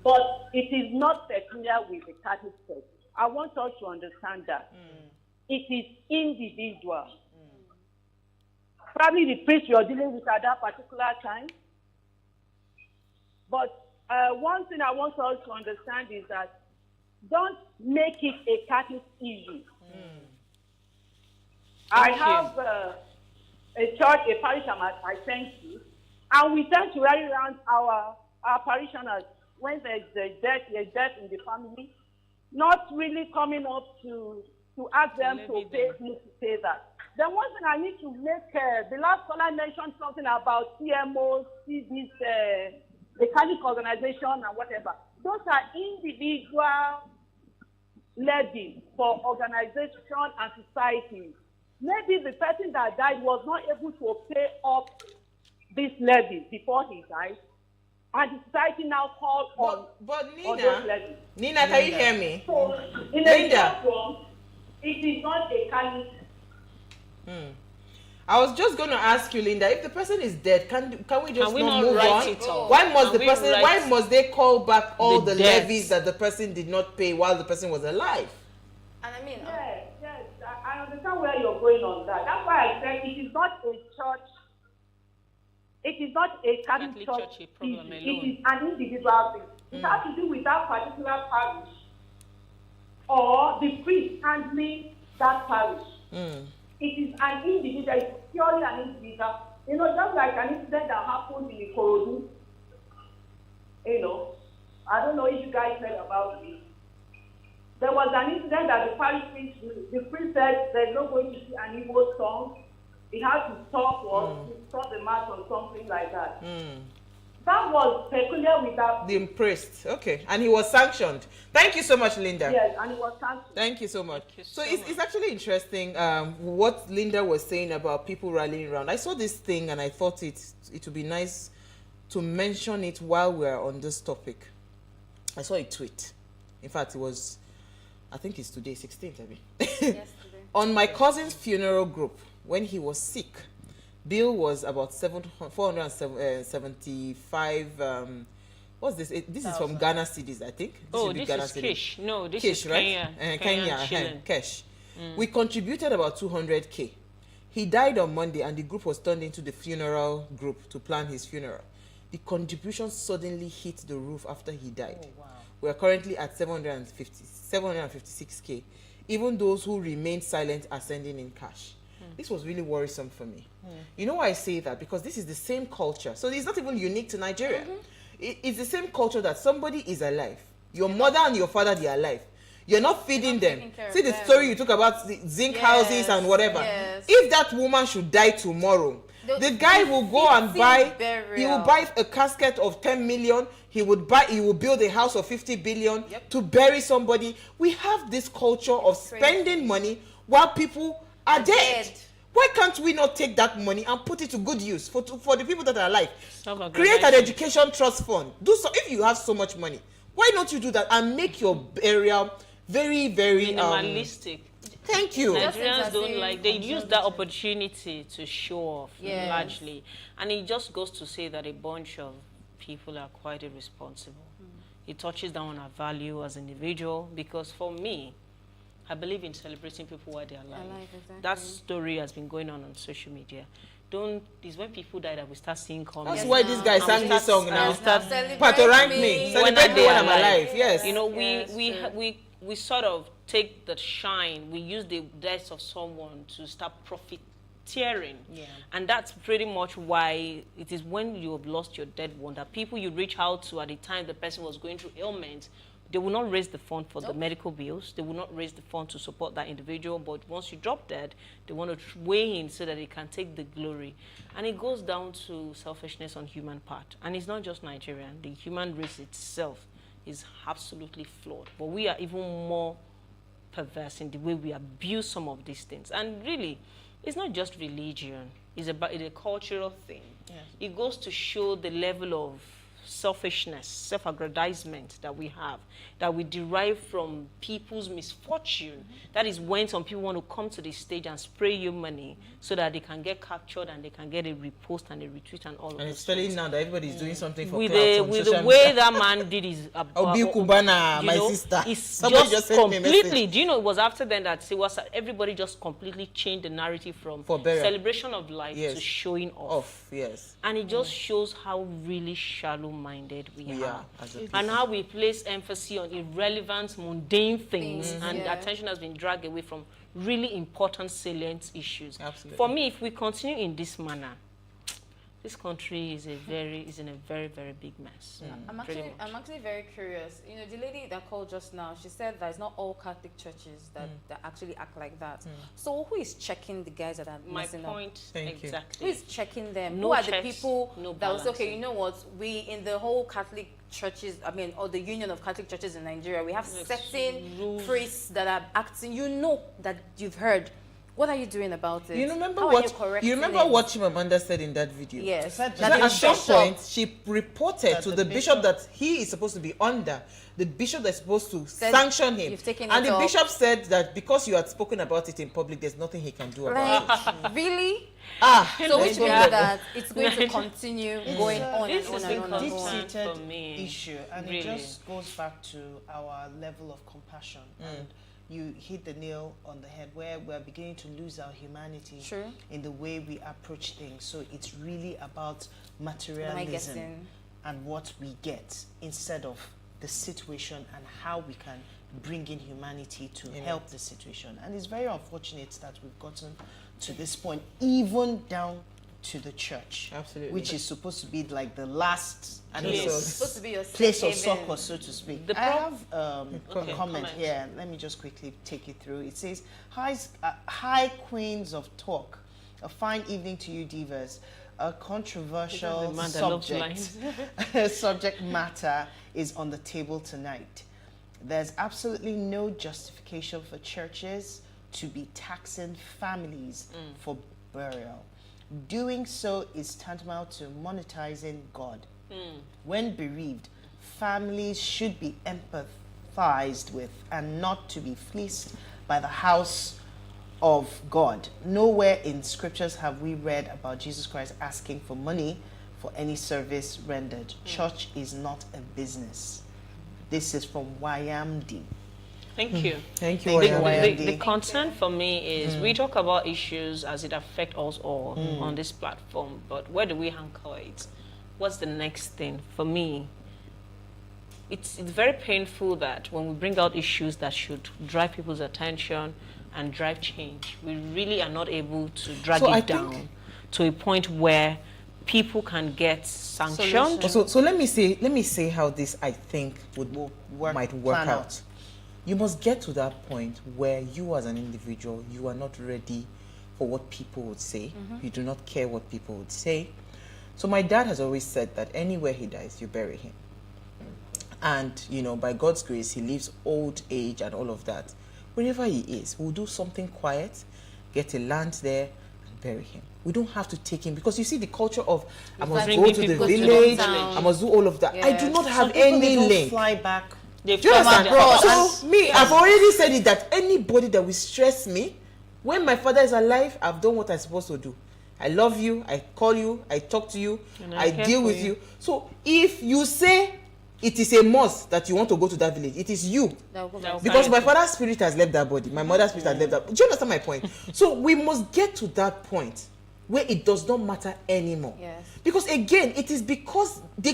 but it is not peculiar with the Catholic Church. I want us to understand that. It is individual. Probably the priest you're dealing with at that particular time. But one thing I want us to understand is that don't make it a Catholic issue. I have a church, a parish I tend to, and we tend to rally around our parishioners when there's a death in the family, not really coming up to ask them to pay that. Then one thing I need to make, the last caller mentioned something about CMOs, CBs, the Catholic organization and whatever. Those are individual levies for organization and society. Maybe the person that died was not able to pay up this levy before he died, and the society now called on those levies. Nina, can you hear me? So, in a short form, it is not a Catholic. I was just going to ask you, Linda, if the person is dead, can we just not move write on? it off? Why must Can the we person? write Why must they call back all the debt? levies that the person did not pay while the person was alive? And I mean, Yes, I understand where you're going on that. That's why I said it is not a church. It is not a Catholic church problem issue. alone. It is an individual thing. It has to do with that particular parish or the priest handling that parish. It is an individual. It's purely an individual. You know, just like an incident that happened in Ikorodu. You know, I don't know if you guys heard about it. There was an incident that the parish priest, the priest said there's not going to be an Igbo song. He had to stop to stop the match or something like that. That was peculiar with that. The priest, okay, and he was sanctioned. Thank you so much, Linda. Yes, and it was sanctioned. Thank you so much. So it's actually interesting what Linda was saying about people rallying around. I saw this thing and I thought it would be nice to mention it while we're on this topic. I saw a tweet. In fact, it was, I think it's today, 16th, maybe. Yesterday. On my cousin's funeral group, when he was sick, bill was about 475. What's this? This is from Ghana cedis, I think. This Ghana is cedis. Kish. No, this Kish, is right? Kenya shilling. Cash. We contributed about 200K. He died on Monday, and the group was turned into the funeral group to plan his funeral. The contribution suddenly hit the roof after he died. Oh, wow. We are currently at 756K. Even those who remained silent are sending in cash. This was really worrisome for me. You know why I say that? Because this is the same culture. So it's not even unique to Nigeria. It's the same culture that somebody is alive. Your mother and your father, they are alive. You're not feeding them. See the story you talk about the zinc houses and whatever. Yes. If that woman should die tomorrow, the guy will go and buy, he will buy a casket of 10 million. He will build a house of 50 billion to bury somebody. We have this culture of spending money while people are dead. Why can't we not take that money and put it to good use for the people that are alive? Create an education trust fund. Do so. If you have so much money, why don't you do that and make your burial very, very minimalistic? Thank you. Nigerians don't like, they use that opportunity to show off largely. And it just goes to say that a bunch of people are quite irresponsible. It touches down on our value as an individual, because for me, I believe in celebrating people while they're alive. Exactly. That story has been going on social media. It's when people die that we start seeing comments. That's why this guy sang this song now. Pato rank me. Celebrate me when I'm alive. Yes. You know, we sort of take the shine. We use the death of someone to start profiteering. Yeah. And that's pretty much why it is when you have lost your dead one that people you reach out to at the time the person was going through ailment, they will not raise the fund for the medical bills. They will not raise the fund to support that individual. But once you drop dead, they want to weigh in so that they can take the glory. And it goes down to selfishness on human part. And it's not just Nigerian. The human race itself is absolutely flawed. But we are even more perverse in the way we abuse some of these things. And really, it's not just religion. It's a cultural thing. Yeah. It goes to show the level of selfishness, self-aggrandizement that we have, that we derive from people's misfortune. That is when some people want to come to the stage and spray you money so that they can get captured and they can get a repost and a retweet and all of that. And especially now that everybody is doing something for with clout on the social way media. that man did his Obi Kubana, my sister. It's Somebody just sent me a completely. message. Do you know it was after then that everybody just completely changed the narrative from celebration of life to showing off. Yes. And it just shows how really shallow-minded we are. And how we place emphasis on irrelevant, mundane things, and attention has been dragged away from really important, salient issues. Absolutely. For me, if we continue in this manner, this country is in a very, very big mess. I'm actually very curious. You know, the lady that called just now, she said that it's not all Catholic churches that actually act like that. So who is checking the guys that are messing up? My point, exactly. Who is checking them? No who are checks, the people no that was, okay, balancing. you know what, we in the whole Catholic churches, or the Union of Catholic Churches in Nigeria, we have certain rules. priests that are acting, that you've heard. What are you doing about it? You remember what Chimamanda said in that video? Yes. That at some point she reported to the bishop that he is supposed to be under. The bishop that's supposed to sanction him. And the bishop said that because you had spoken about it in public, there's nothing he can do about it. Really? So which means that it's going to continue going on and on and on. Deep-seated issue, and it just goes back to our level of compassion. And you hit the nail on the head, where we're beginning to lose our humanity in the way we approach things. So it's really about materialism and what we get instead of the situation and how we can bring in humanity to help the situation. And it's very unfortunate that we've gotten to this point, even down to the church, which is supposed to be like the last place of succor, so to speak. I have a comment here. Let me just quickly take it through. It says, "Hi, queens of talk. A fine evening to you, divas. A controversial subject matter is on the table tonight. There's absolutely no justification for churches to be taxing families for burial. Doing so is tantamount to monetizing God. When bereaved, families should be sympathized with and not to be fleeced by the house of God. Nowhere in scriptures have we read about Jesus Christ asking for money for any service rendered. Church is not a business. This is from YMD. Thank you. Thank you, The concern for me is we talk about issues as it affects us all on this platform, but where do we anchor it? What's the next thing? For me, it's very painful that when we bring out issues that should drive people's attention and drive change, we really are not able to drag it down to a point where people can get sanctioned. So let me say how this I think might work out. You must get to that point where you as an individual, you are not ready for what people would say. You do not care what people would say. So my dad has always said that anywhere he dies, you bury him. And, you know, by God's grace, he lives old age and all of that. Wherever he is, we'll do something quiet, get a land there, and bury him. We don't have to take him, because you see the culture of, I must go to the village, I must do all of that. I do not have any link. Fly back. Do you understand? So me, I've already said it, that anybody that will stress me, when my father is alive, I've done what I'm supposed to do. I love you, I call you, I talk to you, I deal with you. So if you say it is a must that you want to go to that village, it is you. Because my father's spirit has left that body, my mother's spirit has left that body. Do you understand my point? So we must get to that point where it does not matter anymore. Yes. Because again, it is because they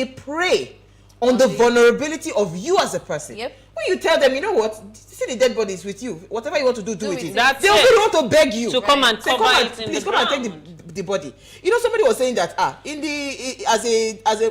prey on the vulnerability of you as a person. Yep. When you tell them, you know what, see the dead body is with you. Whatever you want to do with it. That's they also want to beg you to come and say, cover it in please the come ground. and take the body. You know, somebody was saying that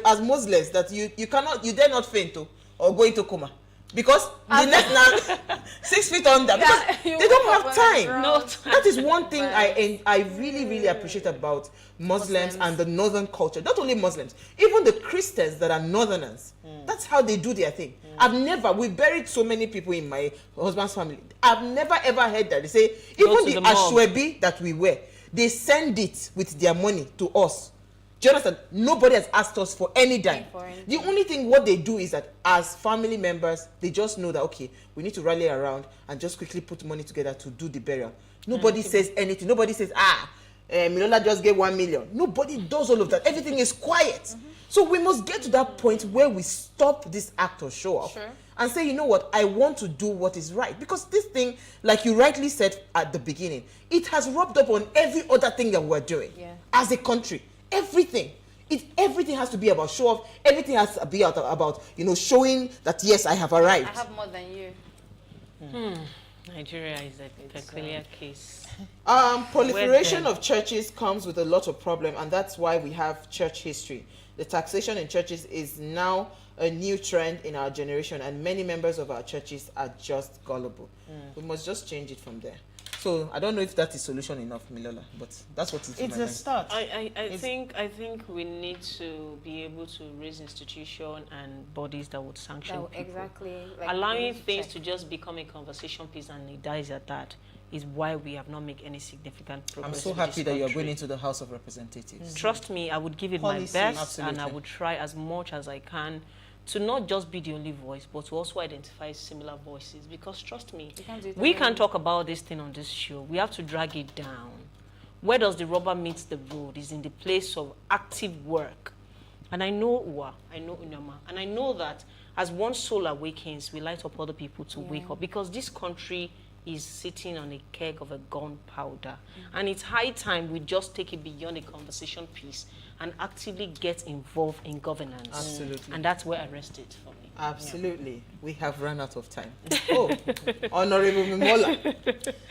as Muslims that you dare not faint or go into coma. Because the next now 6 feet under, because they don't have time. No time. That is one thing I really appreciate about Muslims and the northern culture. Not only Muslims, even the Christians that are northerners. That's how they do their thing. We buried so many people in my husband's family. I've never ever heard that. They say, even the ashwebi that we wear, they send it with their money to us. Do you understand? Nobody has asked us for any dime. The only thing what they do is that as family members, they just know that, okay, we need to rally around and just quickly put money together to do the burial. Nobody says anything. Nobody says, Milola just gave 1 million. Nobody does all of that. Everything is quiet. So we must get to that point where we stop this act or show off and say, you know what, I want to do what is right. Because this thing, like you rightly said at the beginning, it has rubbed up on every other thing that we're doing as a country. Everything has to be about show off. Everything has to be about showing that yes, I have arrived. I have more than you. Nigeria is a peculiar case. Proliferation of churches comes with a lot of problem, and that's why we have church history. The taxation in churches is now a new trend in our generation, and many members of our churches are just gullible. We must just change it from there. So I don't know if that is solution enough, Milola, but that's what it's a start. I think we need to be able to raise institutions and bodies that would sanction people. Exactly. Like allowing things to just become a conversation piece and it dies at that is why we have not made any significant progress. I'm so happy that you are going into the House of Representatives. Trust me, I would give it my best, and I would try as much as I can to not just be the only voice, but to also identify similar voices. Because trust me, we can't talk about this thing on this show. We have to drag it down. Where does the rubber meet the road is in the place of active work. And I know Uwa, I know Unyama, and I know that as one soul awakens, we light up other people to wake up. Because this country is sitting on a keg of a gunpowder. And it's high time we just take it beyond a conversation piece and actively get involved in governance. Absolutely. And that's where I rest it for me. Absolutely. We have run out of time. Oh, Honorable Mimola.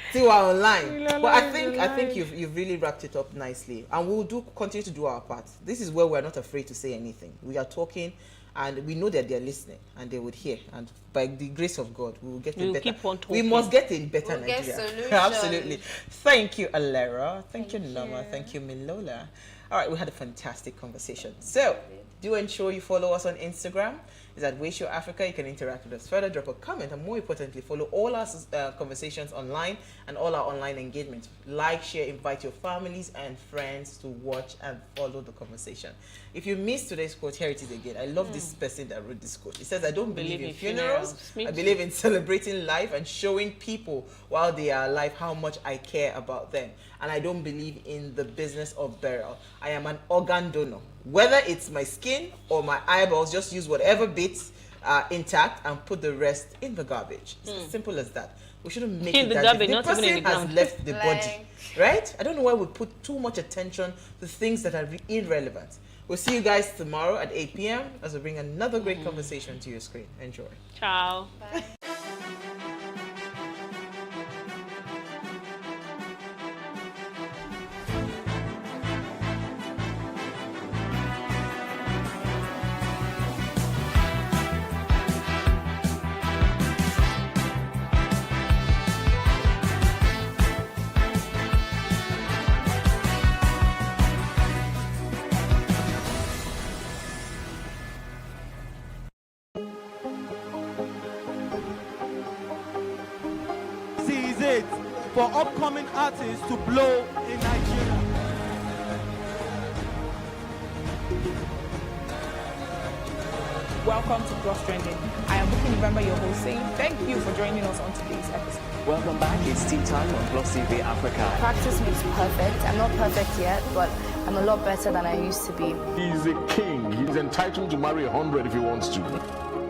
Still are online. But I think you've really wrapped it up nicely. And we'll continue to do our part. This is where we're not afraid to say anything. We are talking, and we know that they're listening and they would hear. And by the grace of God, we will get a better. Keep on talking. We must get a better Nigeria. Get solutions. Absolutely. Thank you, Alera. Thank you, Nama. Thank you, Milola. All right, we had a fantastic conversation. So do ensure you follow us on Instagram. is at Wish Your Africa. You can interact with us further, drop a comment, and more importantly, follow all our conversations online and all our online engagements. Like, share, invite your families and friends to watch and follow the conversation. If you missed today's quote, here it is again. I love this person that wrote this quote. It says, I don't believe in funerals. I believe in celebrating life and showing people while they are alive how much I care about them. And I don't believe in the business of burial. I am an organ donor. Whether it's my skin or my eyeballs, just use whatever bits are intact and put the rest in the garbage. It's as simple as that. We shouldn't make it the that garbage, the not person even in the has ground. left the body, right? I don't know why we put too much attention to things that are irrelevant. We'll see you guys tomorrow at 8 p.m. as we bring another great conversation to your screen. Enjoy. Ciao. Bye. Is it for upcoming artists to blow in Nigeria. Welcome to Plus Trending. I am Bookie November, your host, saying thank you for joining us on today's episode. Welcome back. It's tea time on PlusTvAfrica. Practice makes perfect. I'm not perfect yet, but I'm a lot better than I used to be. He's a king. He's entitled to marry 100 if he wants to.